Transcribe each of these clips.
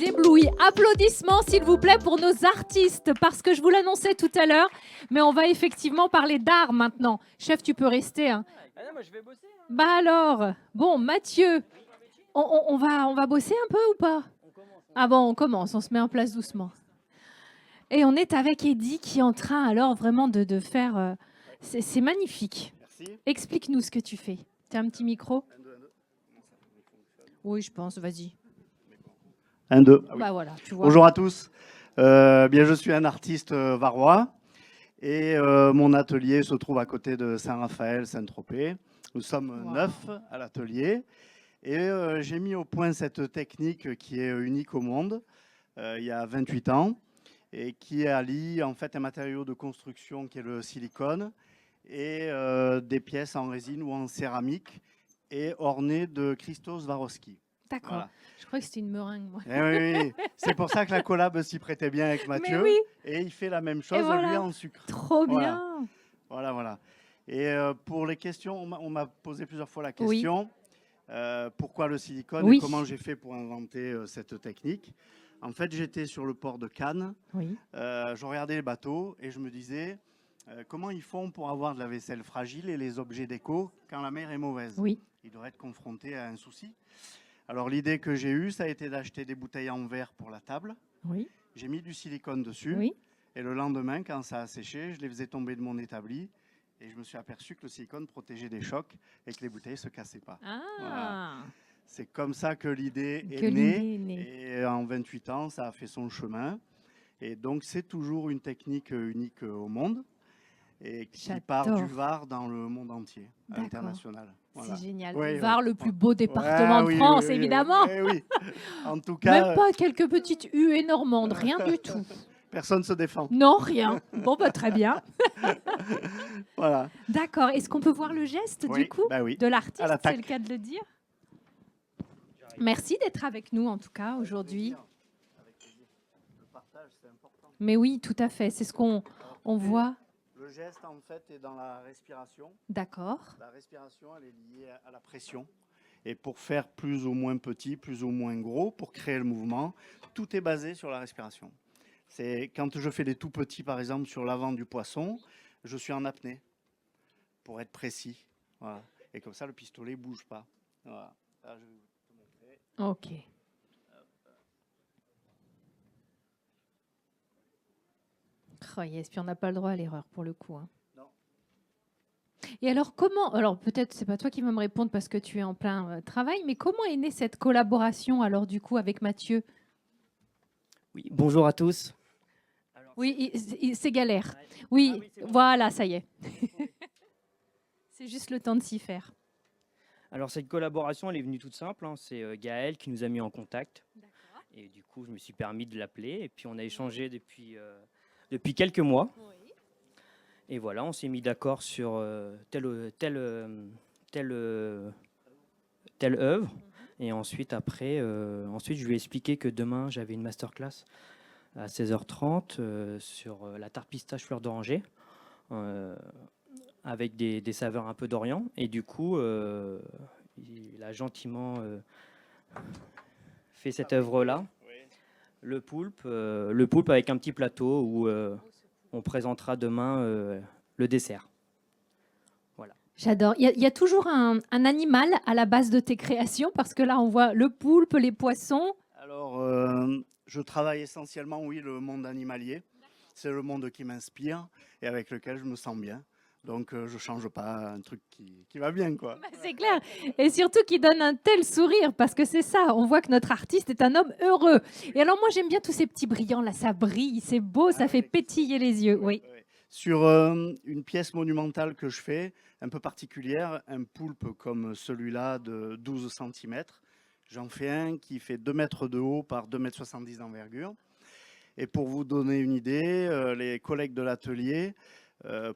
ébloui. Applaudissements, s'il vous plaît, pour nos artistes, parce que je vous l'annonçais tout à l'heure, mais on va effectivement parler d'art maintenant. Chef, tu peux rester. Hein. Ah non, moi je vais bosser. Hein. Bah alors, bon, Mathieu, on va bosser un peu ou pas? Ah bon, on commence, on se met en place doucement. Et on est avec Eddy qui est en train alors vraiment de faire... c'est magnifique. Merci. Explique-nous ce que tu fais. Tu as un petit micro? Oui, je pense, vas-y. 1, 2. Ah oui. Bah voilà, tu vois. Bonjour à tous. Bien, je suis un artiste varois et mon atelier se trouve à côté de Saint-Raphaël, Saint-Tropez. Nous sommes 9 à l'atelier et j'ai mis au point cette technique qui est unique au monde il y a 28 ans et qui allie en fait un matériau de construction qui est le silicone et des pièces en résine ou en céramique et ornées de cristaux Swarovski. D'accord. Voilà. Je crois que c'était une meringue, moi. Eh oui. C'est pour ça que la collab s'y prêtait bien avec Mathieu. Mais oui. Et il fait la même chose, voilà. lui, en sucre. Trop Voilà. bien. Voilà. Et pour les questions, on m'a posé plusieurs fois la question. Pourquoi le silicone et comment j'ai fait pour inventer cette technique. En fait, j'étais sur le port de Cannes. Oui. Je regardais les bateaux et je me disais comment ils font pour avoir de la vaisselle fragile et les objets déco quand la mer est mauvaise. Oui. Ils devraient être confrontés à un souci. Alors l'idée que j'ai eue, ça a été d'acheter des bouteilles en verre pour la table. Oui. J'ai mis du silicone dessus. Oui. Et le lendemain, quand ça a séché, je les faisais tomber de mon établi. Et je me suis aperçu que le silicone protégeait des chocs et que les bouteilles ne se cassaient pas. Ah. Voilà. C'est comme ça que l'idée est née. Et en 28 ans, ça a fait son chemin. Et donc, c'est toujours une technique unique au monde. Et qui part du Var dans le monde entier, international. Voilà. C'est génial. Oui, le Var, le plus beau département de France, évidemment. Oui. En tout cas, même pas quelques petites huées normandes, rien du tout. Personne ne se défend. Non, rien. Bon, bah, très bien. Voilà. D'accord. Est-ce qu'on peut voir le geste, du coup, de l'artiste? C'est le cas de le dire. Merci d'être avec nous, en tout cas, aujourd'hui. Le partage, c'est important. Mais oui, tout à fait. C'est ce qu'on voit. Le geste, en fait, est dans la respiration. D'accord. La respiration, elle est liée à la pression. Et pour faire plus ou moins petit, plus ou moins gros, pour créer le mouvement, tout est basé sur la respiration. C'est quand je fais des tout petits, par exemple, sur l'avant du poisson, je suis en apnée, pour être précis. Voilà. Et comme ça, le pistolet ne bouge pas. Voilà. Là, je vais vous montrer. Ok. Oh yes, puis on n'a pas le droit à l'erreur pour le coup. Hein. Non. Et alors comment, alors peut-être c'est pas toi qui vas me répondre parce que tu es en plein travail, mais comment est née cette collaboration alors du coup avec Mathieu? Oui, bonjour à tous. Alors, oui, c'est galère. Oui, oui voilà, ça y est. C'est juste le temps de s'y faire. Alors cette collaboration, elle est venue toute simple. Hein. C'est Gaël qui nous a mis en contact. Et du coup, je me suis permis de l'appeler. Et puis on a échangé depuis quelques mois. Oui. Et voilà, on s'est mis d'accord sur telle œuvre. Et ensuite, ensuite, je lui ai expliqué que demain, j'avais une masterclass à 16h30 sur la tarte pistache fleur d'oranger, avec des saveurs un peu d'Orient. Et du coup, il a gentiment fait cette œuvre-là. Le poulpe avec un petit plateau où on présentera demain le dessert. Voilà. J'adore. Il y a toujours un animal à la base de tes créations, parce que là, on voit le poulpe, les poissons. Alors, je travaille essentiellement, oui, le monde animalier. C'est le monde qui m'inspire et avec lequel je me sens bien. Donc, je ne change pas, un truc qui va bien, quoi. Bah, c'est clair. Et surtout qui donne un tel sourire, parce que c'est ça, on voit que notre artiste est un homme heureux. Et alors, moi, j'aime bien tous ces petits brillants, là, ça brille, c'est beau, ça fait pétiller les yeux. Oui. Sur une pièce monumentale que je fais, un peu particulière, un poulpe comme celui-là de 12 cm, j'en fais un qui fait 2 mètres de haut par 2,70 m d'envergure. Et pour vous donner une idée, les collègues de l'atelier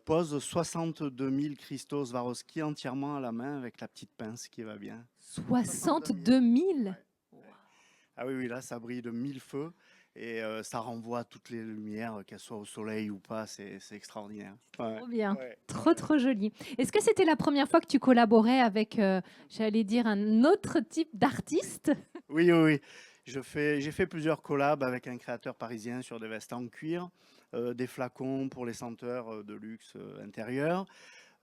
pose 62 000 cristaux Swarovski entièrement à la main avec la petite pince qui va bien. 62 000 ouais. Ah oui, là, ça brille de 1000 feux et ça renvoie toutes les lumières, qu'elles soient au soleil ou pas, c'est extraordinaire. Ouais. Trop bien, trop joli. Est-ce que c'était la première fois que tu collaborais avec, j'allais dire, un autre type d'artiste? Oui. J'ai fait plusieurs collabs avec un créateur parisien sur des vestes en cuir, des flacons pour les senteurs de luxe intérieur.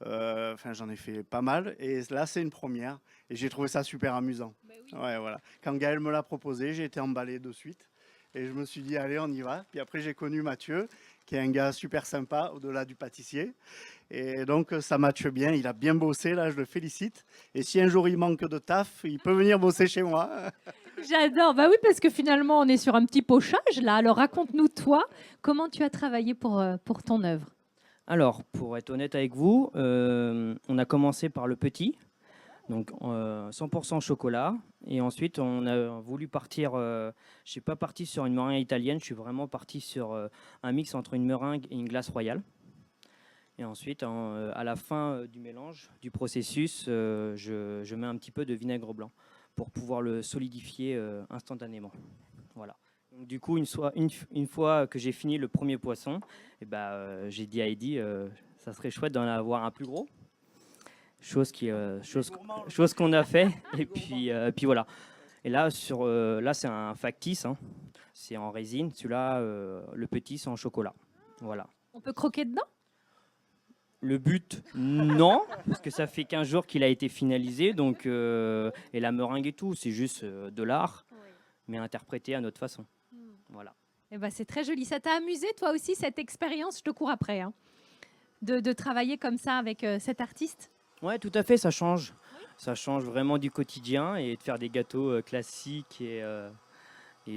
Enfin, j'en ai fait pas mal. Et là, c'est une première. Et j'ai trouvé ça super amusant. Ouais, voilà. Quand Gaël me l'a proposé, j'ai été emballé de suite. Et je me suis dit, allez, on y va. Puis après, j'ai connu Mathieu, qui est un gars super sympa, au-delà du pâtissier. Et donc, ça matche bien. Il a bien bossé, là, je le félicite. Et si un jour il manque de taf, il peut venir bosser chez moi. J'adore. Bah oui, parce que finalement, on est sur un petit pochage là. Alors raconte-nous, toi, comment tu as travaillé pour ton œuvre. Alors, pour être honnête avec vous, on a commencé par le petit, donc 100% chocolat. Et ensuite, on a voulu partir. Je ne suis pas parti sur une meringue italienne, je suis vraiment parti sur un mix entre une meringue et une glace royale. Et ensuite, à la fin du mélange, du processus, je mets un petit peu de vinaigre blanc pour pouvoir le solidifier instantanément. Voilà. Donc, du coup, une fois que j'ai fini le premier poisson, eh ben, j'ai dit à Heidi, ça serait chouette d'en avoir un plus gros. Chose qu'on a fait. Et puis voilà. Et là, là c'est un factice. Hein. C'est en résine. Celui-là, le petit, c'est en chocolat. Voilà. On peut croquer dedans? Le but, non, parce que ça fait 15 jours qu'il a été finalisé, donc, et la meringue et tout, c'est juste de l'art, mais interprété à notre façon. Voilà. Eh ben, c'est très joli. Ça t'a amusé, toi aussi, cette expérience? Je te cours après, hein, de travailler comme ça avec cet artiste? Ouais, tout à fait, ça change. Ça change vraiment du quotidien et de faire des gâteaux classiques et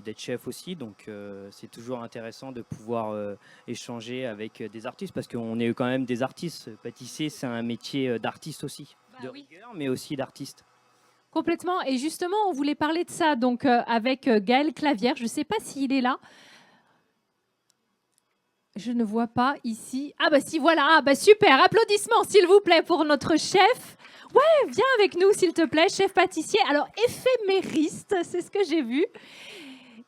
d'être chef aussi. Donc, c'est toujours intéressant de pouvoir échanger avec des artistes parce qu'on est quand même des artistes. Pâtissier, c'est un métier d'artiste aussi, de rigueur, mais aussi d'artiste. Complètement. Et justement, on voulait parler de ça donc avec Gaël Clavière. Je ne sais pas s'il est là. Je ne vois pas ici. Ah bah si, voilà. Ah bah super. Applaudissements, s'il vous plaît, pour notre chef. Ouais, viens avec nous, s'il te plaît, chef pâtissier. Alors, éphémériste, c'est ce que j'ai vu.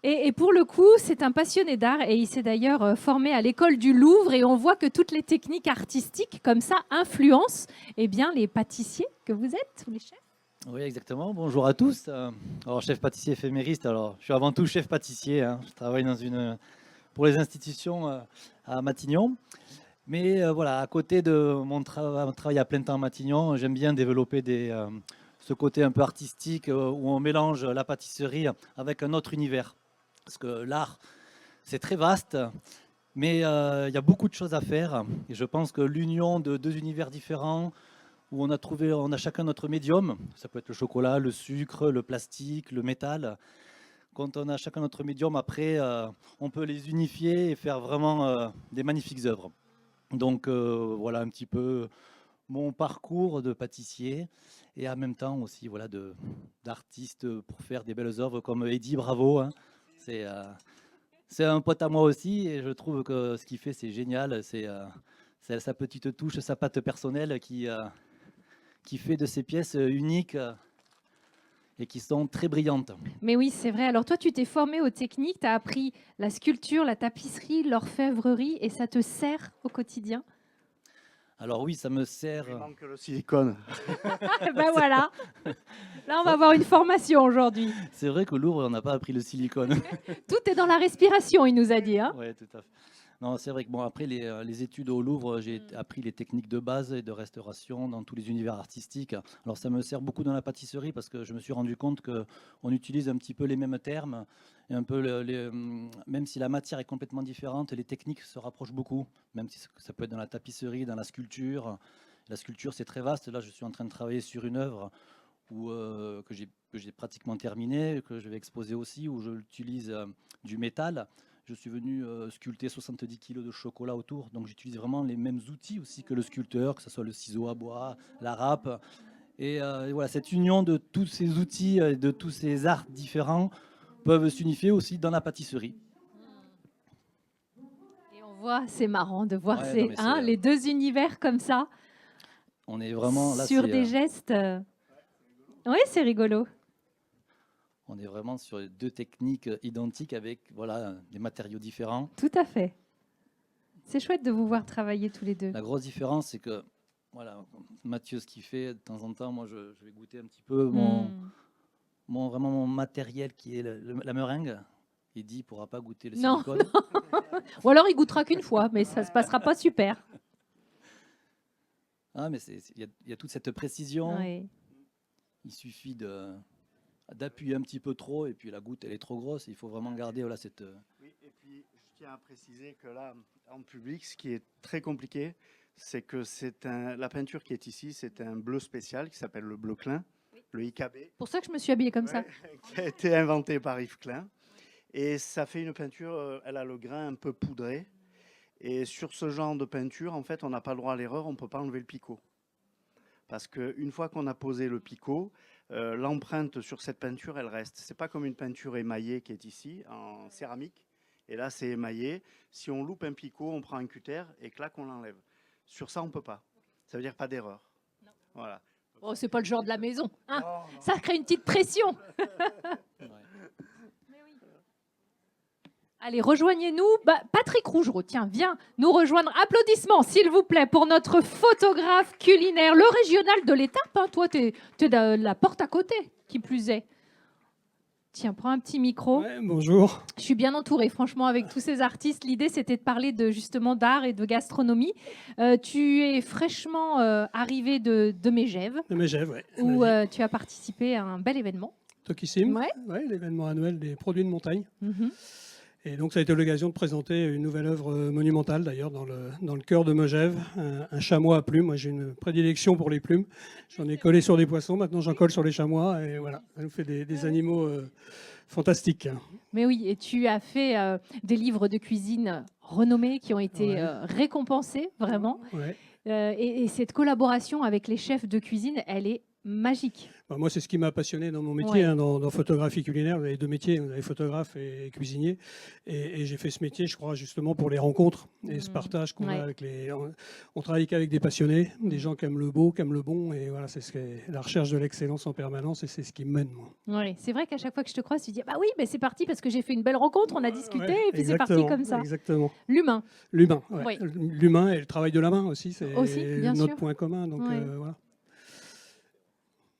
Et pour le coup, c'est un passionné d'art et il s'est d'ailleurs formé à l'école du Louvre et on voit que toutes les techniques artistiques comme ça influencent eh bien, les pâtissiers que vous êtes, ou les chefs. Oui, exactement. Bonjour à tous. Alors, chef pâtissier éphémériste. Alors, je suis avant tout chef pâtissier. Hein. Je travaille pour les institutions à Matignon. Mais voilà, à côté de mon travail à plein temps à Matignon, j'aime bien développer ce côté un peu artistique où on mélange la pâtisserie avec un autre univers. Parce que l'art, c'est très vaste, mais il y a beaucoup de choses à faire. Et je pense que l'union de deux univers différents, où on a chacun notre médium, ça peut être le chocolat, le sucre, le plastique, le métal. Quand on a chacun notre médium, après, on peut les unifier et faire vraiment des magnifiques œuvres. Donc voilà un petit peu mon parcours de pâtissier et en même temps aussi voilà, d'artiste pour faire des belles œuvres comme Heidi Bravo. Hein. C'est un pote à moi aussi et je trouve que ce qu'il fait, c'est génial. C'est sa petite touche, sa patte personnelle qui fait de ces pièces uniques et qui sont très brillantes. Mais oui, c'est vrai. Alors toi, tu t'es formé aux techniques, tu as appris la sculpture, la tapisserie, l'orfèvrerie et ça te sert au quotidien? Alors oui, ça me sert... Il manque le silicone. Ben voilà. Là, on va avoir une formation aujourd'hui. C'est vrai qu'au Louvre, on n'a pas appris le silicone. Tout est dans la respiration, il nous a dit. Hein. Oui, tout à fait. Non, c'est vrai que bon, après les études au Louvre, j'ai appris les techniques de base et de restauration dans tous les univers artistiques. Alors ça me sert beaucoup dans la pâtisserie parce que je me suis rendu compte qu'on utilise un petit peu les mêmes termes et un peu même si la matière est complètement différente, les techniques se rapprochent beaucoup, même si ça peut être dans la tapisserie, dans la sculpture. La sculpture, c'est très vaste. Là, je suis en train de travailler sur une œuvre que j'ai pratiquement terminée, que je vais exposer aussi, où j'utilise du métal. Je suis venu sculpter 70 kg de chocolat autour, donc j'utilise vraiment les mêmes outils aussi que le sculpteur, que ce soit le ciseau à bois, la râpe. Et voilà, cette union de tous ces outils, de tous ces arts différents, peuvent s'unifier aussi dans la pâtisserie. Et on voit, c'est marrant de voir Ouais, les deux univers comme ça. On est vraiment là sur des gestes. Oui, c'est rigolo. On est vraiment sur deux techniques identiques avec voilà, des matériaux différents. Tout à fait. C'est chouette de vous voir travailler tous les deux. La grosse différence, c'est que voilà, Mathieu, ce qu'il fait de temps en temps, moi, je vais goûter un petit peu vraiment mon matériel qui est la meringue. Eddy ne pourra pas goûter le Non, silicone. Ou alors il goûtera qu'une fois, mais ça se passera pas super. Ah, mais il y a toute cette précision. Ouais. Il suffit d'appuyer un petit peu trop et puis la goutte elle est trop grosse. Il faut vraiment garder voilà, cette... Oui, et puis je tiens à préciser que là, en public, ce qui est très compliqué, c'est que la peinture qui est ici, c'est un bleu spécial qui s'appelle le bleu Klein, le IKB, Pour ça que je me suis habillée comme ça. qui a été inventé par Yves Klein. Et ça fait une peinture, elle a le grain un peu poudré. Et sur ce genre de peinture, en fait, on n'a pas le droit à l'erreur, on ne peut pas enlever le picot. Parce qu'une fois qu'on a posé le picot, l'empreinte sur cette peinture, elle reste. Ce n'est pas comme une peinture émaillée qui est ici, en céramique. Et là, c'est émaillé. Si on loupe un picot, on prend un cutter et clac, on l'enlève. Sur ça, on ne peut pas. Ça veut dire pas d'erreur. Voilà. Oh, c'est pas le genre de la maison. Hein, Non, non. ça crée une petite pression. Ouais. Allez, rejoignez-nous. Patrick Rougereau, tiens, viens nous rejoindre. Applaudissements, s'il vous plaît, pour notre photographe culinaire, le régional de l'étape. Hein. Toi, tu es de la porte à côté, qui plus est. Tiens, prends un petit micro. Ouais, bonjour. Je suis bien entourée, franchement, avec tous ces artistes. L'idée, c'était de parler justement d'art et de gastronomie. Tu es fraîchement arrivé de Megève, De Megève, ouais. où tu as participé à un bel événement. Tokissim, Ouais. ouais, l'événement annuel des produits de montagne. Mhm. Et donc, ça a été l'occasion de présenter une nouvelle œuvre monumentale, d'ailleurs, dans le cœur de Megève, un chamois à plumes. Moi, j'ai une prédilection pour les plumes. J'en ai collé sur des poissons, maintenant j'en colle sur les chamois. Et voilà, ça nous fait des animaux fantastiques. Mais oui, et tu as fait des livres de cuisine renommés qui ont été Ouais. récompensés, vraiment. Ouais. Et cette collaboration avec les chefs de cuisine, elle est magique. Bah, moi, c'est ce qui m'a passionné dans mon métier, Ouais. hein, dans photographie culinaire. Vous avez deux métiers, vous avez photographe et cuisinier. Et j'ai fait ce métier, je crois, justement pour les rencontres et ce partage qu'on Ouais. a avec on travaille qu'avec des passionnés, des gens qui aiment le beau, qui aiment le bon. Et voilà, c'est la recherche de l'excellence en permanence et c'est ce qui me mène, moi. Ouais, c'est vrai qu'à chaque fois que je te croise, tu dis bah oui, mais c'est parti parce que j'ai fait une belle rencontre, on a discuté Ouais, et puis c'est parti exactement, comme ça. Exactement. L'humain. L'humain, ouais. Oui. L'humain et le travail de la main aussi, c'est Aussi, bien notre sûr. point commun. Donc Ouais. voilà.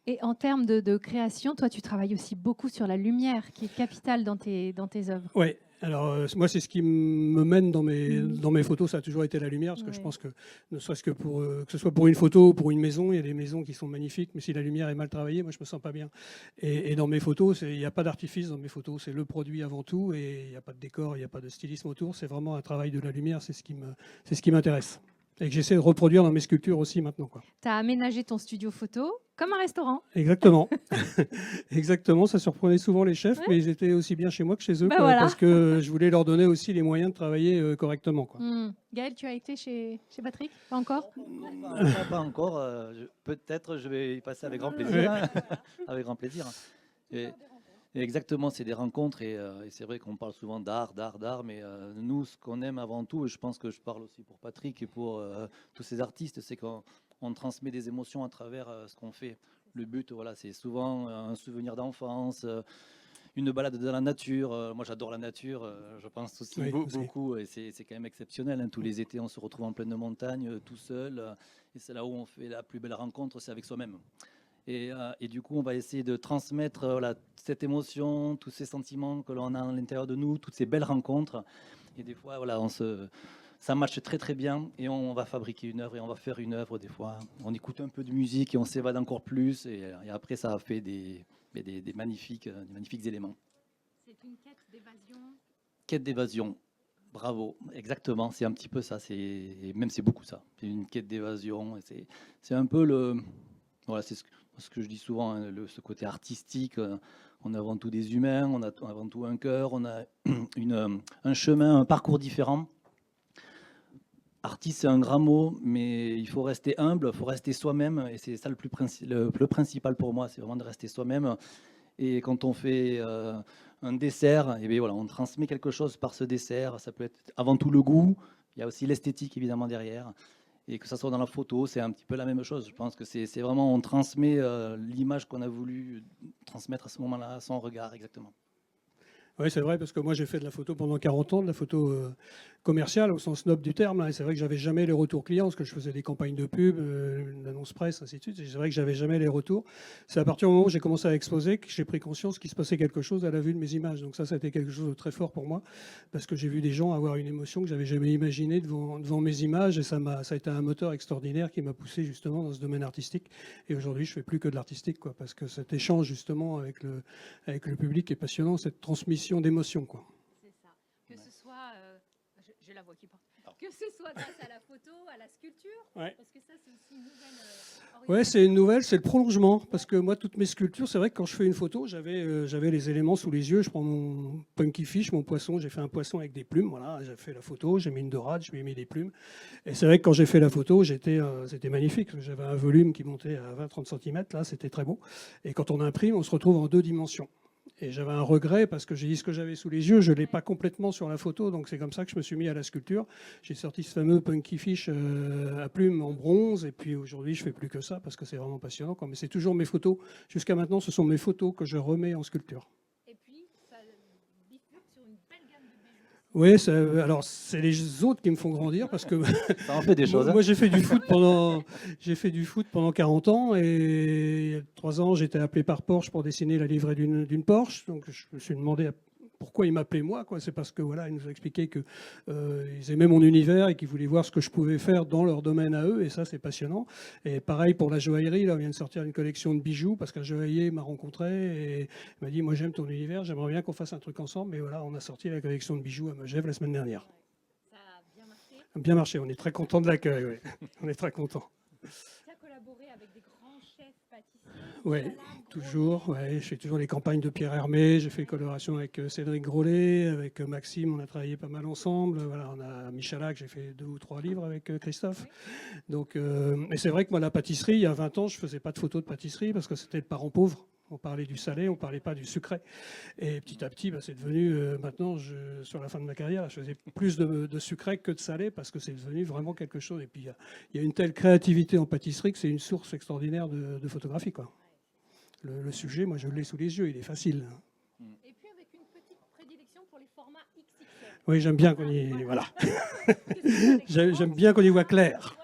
Et en termes de création, toi, tu travailles aussi beaucoup sur la lumière, qui est capitale dans tes œuvres. Ouais. Alors moi, c'est ce qui me mène dans mes photos, ça a toujours été la lumière, parce que je Ouais. pense que ne serait-ce que que ce soit pour une photo ou pour une maison, il y a des maisons qui sont magnifiques, mais si la lumière est mal travaillée, moi je me sens pas bien. Et dans mes photos, il n'y a pas d'artifice dans mes photos, c'est le produit avant tout, et il n'y a pas de décor, il n'y a pas de stylisme autour, c'est vraiment un travail de la lumière, c'est ce qui m'intéresse. Et que j'essaie de reproduire dans mes sculptures aussi maintenant, quoi. Tu as aménagé ton studio photo comme un restaurant. Exactement. Exactement, ça surprenait souvent les chefs, Ouais. mais ils étaient aussi bien chez moi que chez eux, Bah quoi, voilà. parce que je voulais leur donner aussi les moyens de travailler correctement, quoi. Gaël, tu as été chez Patrick? Pas encore? Pas encore. Peut-être je vais y passer avec grand plaisir. Hein. Avec grand plaisir. Et exactement, c'est des rencontres et c'est vrai qu'on parle souvent d'art, mais nous, ce qu'on aime avant tout, et je pense que je parle aussi pour Patrick et pour tous ces artistes, c'est qu'on transmet des émotions à travers ce qu'on fait. Le but, voilà, c'est souvent un souvenir d'enfance, une balade dans la nature. Moi, j'adore la nature, je pense aussi Oui, aussi. beaucoup, et c'est quand même exceptionnel. Hein. Tous les étés, on se retrouve en pleine montagne, tout seul, et c'est là où on fait la plus belle rencontre, c'est avec soi-même. Et du coup, on va essayer de transmettre voilà, cette émotion, tous ces sentiments que l'on a à l'intérieur de nous, toutes ces belles rencontres. Et des fois, voilà, ça marche très très bien et on va fabriquer une œuvre et on va faire une œuvre. Des fois, on écoute un peu de musique et on s'évade encore plus. Et après, ça a fait des magnifiques éléments. C'est une quête d'évasion. Quête d'évasion. Bravo, exactement. C'est un petit peu ça. Même c'est beaucoup ça. C'est une quête d'évasion. C'est un peu le... Voilà, c'est ce que je dis souvent, hein, ce côté artistique. On a avant tout des humains, on a avant tout un cœur, on a un chemin, un parcours différent. Artiste, c'est un grand mot, mais il faut rester humble, il faut rester soi-même. Et c'est ça le plus principal pour moi, c'est vraiment de rester soi-même. Et quand on fait un dessert, et bien voilà, on transmet quelque chose par ce dessert. Ça peut être avant tout le goût, il y a aussi l'esthétique évidemment derrière. Et que ça soit dans la photo, c'est un petit peu la même chose. Je pense que c'est vraiment, on transmet l'image qu'on a voulu transmettre à ce moment-là, son regard, exactement. Oui, c'est vrai, parce que moi j'ai fait de la photo pendant 40 ans, de la photo commerciale au sens noble du terme. Là, et c'est vrai que j'avais jamais les retours clients, parce que je faisais des campagnes de pub, d'annonces presse, ainsi de suite. Et c'est vrai que j'avais jamais les retours. C'est à partir du moment où j'ai commencé à exposer que j'ai pris conscience qu'il se passait quelque chose à la vue de mes images. Donc ça a été quelque chose de très fort pour moi, parce que j'ai vu des gens avoir une émotion que j'avais jamais imaginée devant mes images, et ça a été un moteur extraordinaire qui m'a poussé justement dans ce domaine artistique. Et aujourd'hui, je fais plus que de l'artistique, quoi, parce que cet échange justement avec le public est passionnant, cette transmission d'émotions, quoi. C'est ça. Que ce soit, j'ai la voix qui porte. Que ce soit grâce à la photo, à la sculpture, Ouais. parce que ça c'est aussi une nouvelle. Ouais, c'est une nouvelle, c'est le prolongement. Parce que moi, toutes mes sculptures, c'est vrai que quand je fais une photo, j'avais les éléments sous les yeux. Je prends mon punky fish, mon poisson. J'ai fait un poisson avec des plumes. Voilà, j'ai fait la photo, j'ai mis une dorade, je lui ai mis des plumes. Et c'est vrai que quand j'ai fait la photo, c'était magnifique. J'avais un volume qui montait à 20-30 cm. Là, c'était très beau. Et quand on imprime, on se retrouve en 2 dimensions. Et j'avais un regret parce que j'ai dit ce que j'avais sous les yeux, je ne l'ai pas complètement sur la photo, donc c'est comme ça que je me suis mis à la sculpture. J'ai sorti ce fameux Punky Fish à plumes en bronze, et puis aujourd'hui je ne fais plus que ça parce que c'est vraiment passionnant. Mais c'est toujours mes photos. Jusqu'à maintenant, ce sont mes photos que je remets en sculpture. Et puis, ça bifurque sur une belle gamme de bijoux. Oui, alors c'est les autres qui me font grandir parce que Ça en fait des choses. moi j'ai fait du foot pendant 40 ans, et il y a 3 ans j'étais appelé par Porsche pour dessiner la livrée d'une Porsche. Donc je me suis demandé pourquoi ils m'appelaient moi, quoi. C'est parce que voilà, ils nous ont expliqué que ils aimaient mon univers et qu'ils voulaient voir ce que je pouvais faire dans leur domaine à eux, et ça c'est passionnant. Et pareil pour la joaillerie, là on vient de sortir une collection de bijoux parce qu'un joaillier m'a rencontré et m'a dit moi j'aime ton univers, j'aimerais bien qu'on fasse un truc ensemble. Mais voilà, on a sorti la collection de bijoux à Megève la semaine dernière. Ça a bien marché. Bien marché, on est très content de l'accueil, ouais. On est très content. Tu as collaboré avec des grands chefs pâtissiers. Oui, Michelin, toujours. Ouais, je fais toujours les campagnes de Pierre Hermé. J'ai fait une collaboration avec Cédric Grolet, avec Maxime. On a travaillé pas mal ensemble. Voilà, on a Michalak, j'ai fait 2 ou 3 livres avec Christophe. Donc, et c'est vrai que moi, la pâtisserie, il y a 20 ans, je faisais pas de photos de pâtisserie parce que c'était le parent pauvre. On parlait du salé, on parlait pas du sucré. Et petit à petit, c'est devenu, maintenant, sur la fin de ma carrière, je faisais plus de sucré que de salé parce que c'est devenu vraiment quelque chose. Et puis, il y a une telle créativité en pâtisserie que c'est une source extraordinaire de photographie, quoi. Le sujet, moi, je l'ai sous les yeux, il est facile. Et puis avec une petite prédilection pour les formats XXL. Oui, j'aime bien qu'on y, voilà. J'aime bien qu'on y voit clair.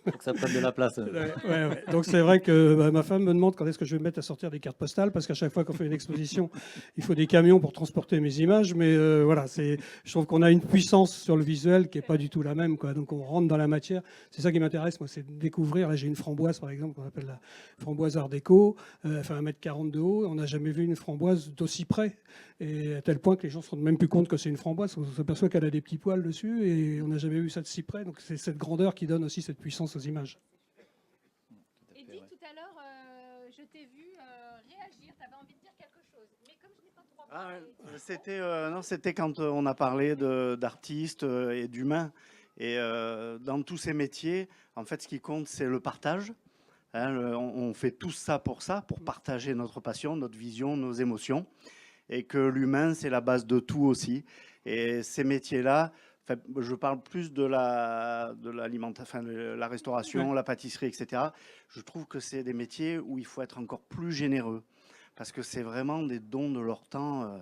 Faut que ça prenne de la place. Ouais. Donc c'est vrai que ma femme me demande quand est-ce que je vais me mettre à sortir des cartes postales, parce qu'à chaque fois qu'on fait une exposition, il faut des camions pour transporter mes images. Mais voilà, je trouve qu'on a une puissance sur le visuel qui n'est pas du tout la même, quoi. Donc on rentre dans la matière. C'est ça qui m'intéresse, moi, c'est de découvrir. Là, j'ai une framboise, par exemple, qu'on appelle la framboise art déco, fait 1,40 m de haut. On n'a jamais vu une framboise d'aussi près. Et à tel point que les gens ne se rendent même plus compte que c'est une framboise. On s'aperçoit qu'elle a des petits poils dessus et on n'a jamais vu ça de si près. Donc c'est cette grandeur qui donne aussi cette puissance aux images. Eddy, tout à l'heure, je t'ai vu réagir. Tu avais envie de dire quelque chose. Mais comme je n'ai pas trop parlé... C'était quand on a parlé d'artistes et d'humains. Et dans tous ces métiers, en fait, ce qui compte, c'est le partage. Hein, on fait tout ça, pour partager notre passion, notre vision, nos émotions. Et que l'humain, c'est la base de tout aussi. Et ces métiers-là, je parle plus de l'alimentation, la restauration, la pâtisserie, etc. Je trouve que c'est des métiers où il faut être encore plus généreux. Parce que c'est vraiment des dons de leur temps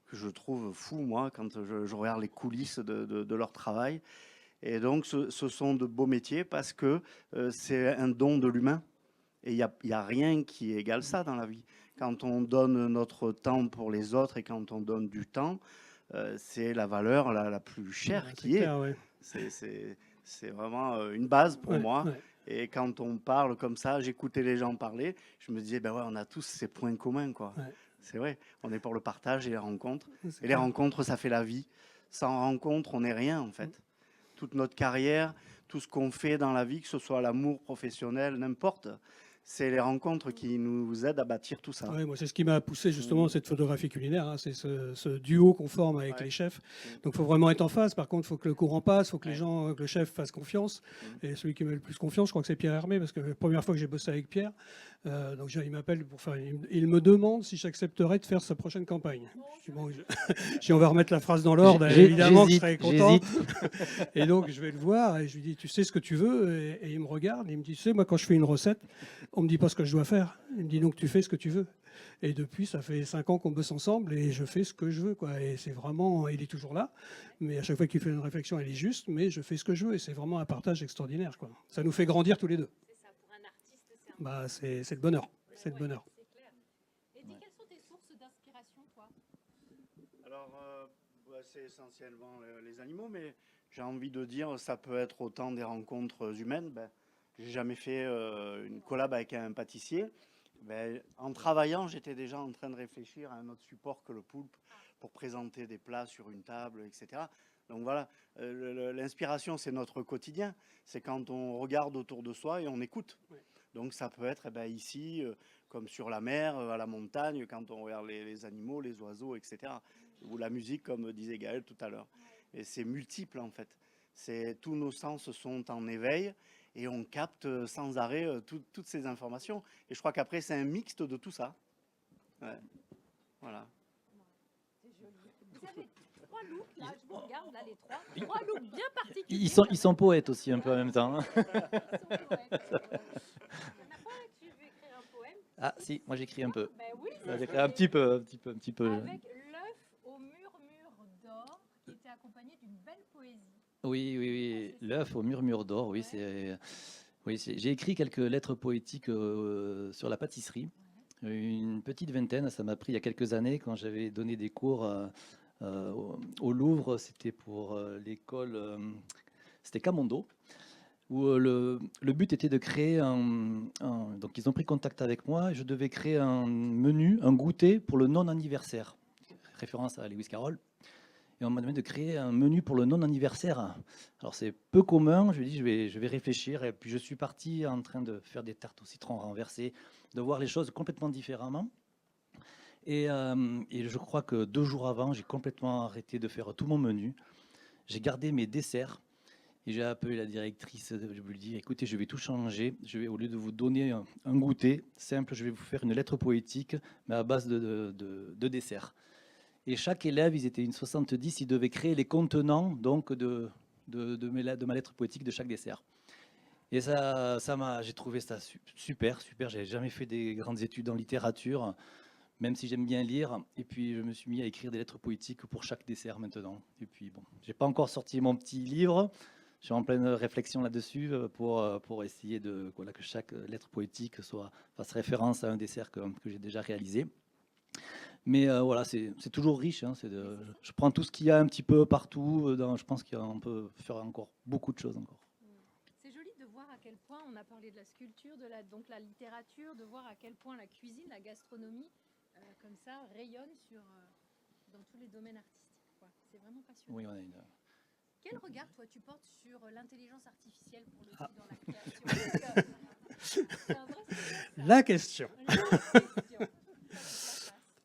que je trouve fou, moi, quand je regarde les coulisses de leur travail. Et donc, ce sont de beaux métiers parce que c'est un don de l'humain. Et il n'y a rien qui égale ça dans la vie. Quand on donne notre temps pour les autres et quand on donne du temps, c'est la valeur la plus chère qui est. Clair, ouais. C'est vraiment une base pour moi. Ouais. Et quand on parle comme ça, j'écoutais les gens parler, je me disais, on a tous ces points communs, quoi. Ouais. C'est vrai, on est pour le partage et les rencontres. Et les rencontres, ça fait la vie. Sans rencontre, on n'est rien, en fait. Toute notre carrière, tout ce qu'on fait dans la vie, que ce soit l'amour professionnel, n'importe, c'est les rencontres qui nous aident à bâtir tout ça. Ouais, moi, c'est ce qui m'a poussé justement cette photographie culinaire. Hein, c'est ce duo qu'on forme avec les chefs. Donc, il faut vraiment être en phase. Par contre, il faut que le courant passe, il faut que que le chef fasse confiance. Et celui qui m'a le plus confiance, je crois que c'est Pierre Hermé, parce que la première fois que j'ai bossé avec Pierre, donc il m'appelle pour faire. Il me demande si j'accepterais de faire sa prochaine campagne. Je dis, bon, on va remettre la phrase dans l'ordre. Évidemment, je serais content. Et donc, je vais le voir et je lui dis, tu sais ce que tu veux? Et il me regarde et il me dit, tu sais, moi, quand je fais une recette, on me dit pas ce que je dois faire. Il me dit donc tu fais ce que tu veux. Et depuis, ça fait 5 ans qu'on bosse ensemble et je fais ce que je veux, quoi. Et c'est vraiment, il est toujours là, mais à chaque fois qu'il fait une réflexion, elle est juste, mais je fais ce que je veux et c'est vraiment un partage extraordinaire, quoi. Ça nous fait grandir tous les deux. C'est ça, pour un artiste, c'est Bah, c'est le bonheur. C'est le bonheur. c'est clair. Et dis, quelles sont tes sources d'inspiration, toi? Alors, c'est essentiellement les animaux, mais j'ai envie de dire, ça peut être autant des rencontres humaines. Ben, j'ai jamais fait une collab avec un pâtissier. Ben, en travaillant, j'étais déjà en train de réfléchir à un autre support que le poulpe pour présenter des plats sur une table, etc. Donc voilà, l'inspiration, c'est notre quotidien. C'est quand on regarde autour de soi et on écoute. Oui. Donc ça peut être ici, comme sur la mer, à la montagne, quand on regarde les animaux, les oiseaux, etc. Ou la musique, comme disait Gaël tout à l'heure. Et c'est multiple en fait. Tous nos sens sont en éveil et on capte sans arrêt toutes ces informations. Et je crois qu'après, c'est un mixte de tout ça. Ouais. Voilà. C'est joli. Vous avez 3 looks, là, je vous regarde, là, les 3. 3 looks bien particuliers. Ils sont poètes aussi un peu en même temps. Hein. Ils sont poètes. Il y en a pas un que tu veux écrire un poème? Ah si, moi j'écris un peu. Ben oui, J'écris un petit peu. avec l'œuf au murmure d'or qui était accompagné d'une belle poésie. Oui. L'œuf au murmure d'or, oui, j'ai écrit quelques lettres poétiques sur la pâtisserie. Une petite vingtaine, ça m'a pris il y a quelques années quand j'avais donné des cours au Louvre. C'était pour l'école, c'était Camondo, où le but était de créer donc ils ont pris contact avec moi et je devais créer un menu, un goûter pour le non-anniversaire, référence à Lewis Carroll. Et on m'a demandé de créer un menu pour le non-anniversaire. Alors c'est peu commun, je lui ai dit je vais réfléchir. Et puis je suis parti en train de faire des tartes au citron renversées, de voir les choses complètement différemment. Et je crois que 2 jours avant, j'ai complètement arrêté de faire tout mon menu. J'ai gardé mes desserts. Et j'ai appelé la directrice, je lui ai dit, écoutez, je vais tout changer. Au lieu de vous donner un goûter simple, je vais vous faire une lettre poétique, mais à base de desserts. Et chaque élève, ils étaient une 70, ils devaient créer les contenants donc de ma lettre poétique de chaque dessert. Et j'ai trouvé ça super. J'avais jamais fait des grandes études en littérature, même si j'aime bien lire. Et puis je me suis mis à écrire des lettres poétiques pour chaque dessert maintenant. Et puis bon, j'ai pas encore sorti mon petit livre. Je suis en pleine réflexion là-dessus pour essayer que chaque lettre poétique fasse référence à un dessert que j'ai déjà réalisé. Mais voilà, c'est toujours riche. Hein, je prends tout ce qu'il y a un petit peu partout. Je pense qu'on peut faire encore beaucoup de choses encore. C'est joli de voir à quel point on a parlé de la sculpture, donc la littérature, de voir à quel point la cuisine, la gastronomie, comme ça, rayonne dans tous les domaines artistiques, quoi. C'est vraiment passionnant. Oui, Quel regard, toi, tu portes sur l'intelligence artificielle pour le coup dans la création? C'est un vrai sujet, ça. La question.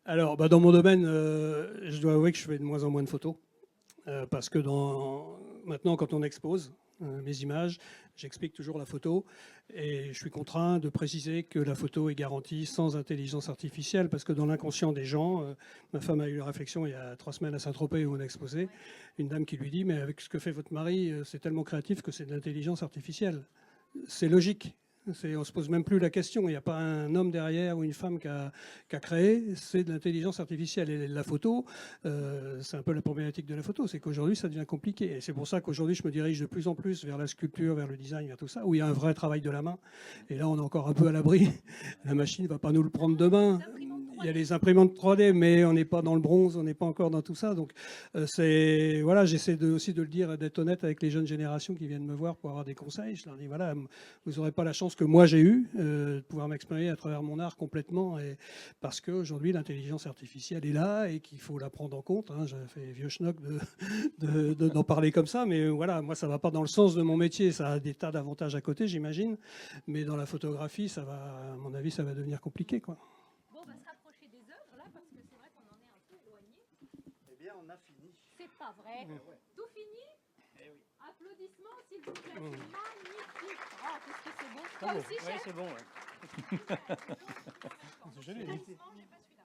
Alors, dans mon domaine, je dois avouer que je fais de moins en moins de photos. Parce que maintenant, quand on expose mes images, j'explique toujours la photo. Et je suis contraint de préciser que la photo est garantie sans intelligence artificielle. Parce que dans l'inconscient des gens, ma femme a eu la réflexion il y a 3 semaines à Saint-Tropez où on a exposé. Une dame qui lui dit, mais avec ce que fait votre mari, c'est tellement créatif que c'est de l'intelligence artificielle. C'est logique. On ne se pose même plus la question. Il n'y a pas un homme derrière ou une femme qui a créé. C'est de l'intelligence artificielle. Et la photo, c'est un peu la problématique de la photo. C'est qu'aujourd'hui, ça devient compliqué. Et c'est pour ça qu'aujourd'hui, je me dirige de plus en plus vers la sculpture, vers le design, vers tout ça, où il y a un vrai travail de la main. Et là, on est encore un peu à l'abri. La machine ne va pas nous le prendre demain. Il y a les imprimantes 3D, mais on n'est pas dans le bronze, on n'est pas encore dans tout ça. Donc, voilà, j'essaie aussi de le dire, d'être honnête avec les jeunes générations qui viennent me voir pour avoir des conseils. Je leur dis, voilà, vous n'aurez pas la chance que moi j'ai eue de pouvoir m'exprimer à travers mon art complètement, parce qu'aujourd'hui, l'intelligence artificielle est là et qu'il faut la prendre en compte. Hein. J'ai fait vieux schnock d'en parler comme ça, mais voilà, moi, ça ne va pas dans le sens de mon métier. Ça a des tas d'avantages à côté, j'imagine. Mais dans la photographie, à mon avis, ça va devenir compliqué, quoi. Bon, on va se rapprocher des œuvres là parce que c'est vrai qu'on en est un peu éloigné. Eh bien, on a fini. C'est pas vrai. Tout fini? Applaudissements s'il vous plaît. C'est magnifique. Oh, qu'est-ce que c'est beau. Toi aussi, Oui, chef? c'est bon. C'est joli.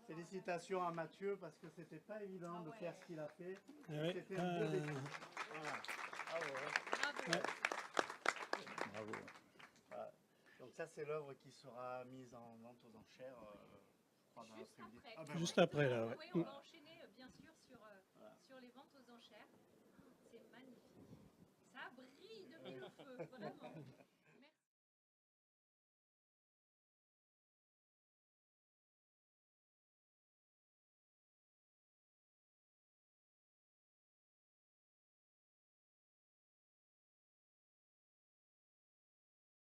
Félicitations à Mathieu parce que c'était pas évident de faire ce qu'il a fait. Ouais. C'était un beau défi. Voilà. Bravo. Bravo. Ouais. Bravo. Voilà. Donc Ça, c'est l'œuvre qui sera mise en vente aux enchères. Je crois, dans Juste l'après-midi. après. Ah, ben Juste voilà. après, là, ouais. Oui, on va enchaîner bien sûr sur les ventes aux enchères. C'est magnifique. Ça brille de mille feux, vraiment.